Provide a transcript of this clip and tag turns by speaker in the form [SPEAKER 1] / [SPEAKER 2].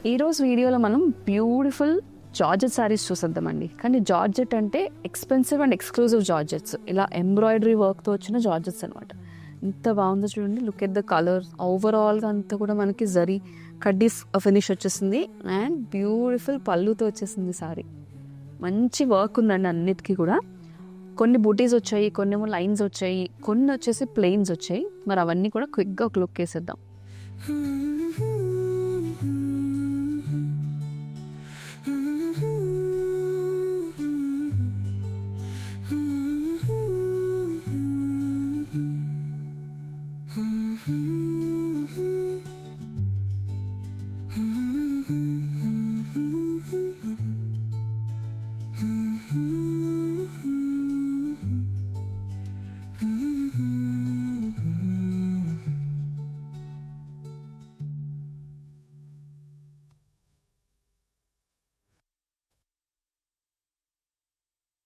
[SPEAKER 1] ఈరోజు వీడియోలో మనం బ్యూటిఫుల్ జార్జెట్ శారీస్ చూసేద్దామండి. కానీ జార్జెట్ అంటే ఎక్స్పెన్సివ్ అండ్ ఎక్స్క్లూజివ్ జార్జెట్స్, ఇలా ఎంబ్రాయిడరీ వర్క్తో వచ్చిన జార్జెట్స్ అనమాట. ఎంత బాగుందో చూడండి, లుక్ ఎట్ ద కలర్. ఓవరాల్గా అంతా కూడా మనకి జరీ కడ్డీస్ ఫినిష్ వచ్చేసింది అండ్ బ్యూటిఫుల్ పళ్ళుతో వచ్చేసింది సారీ. మంచి వర్క్ ఉందండి అన్నిటికీ కూడా. కొన్ని బూటీస్ వచ్చాయి, కొన్ని లైన్స్ వచ్చాయి, కొన్ని వచ్చేసి ప్లెయిన్స్ వచ్చాయి. మరి అవన్నీ కూడా క్విక్గా ఒక లుక్ వేసేద్దాం.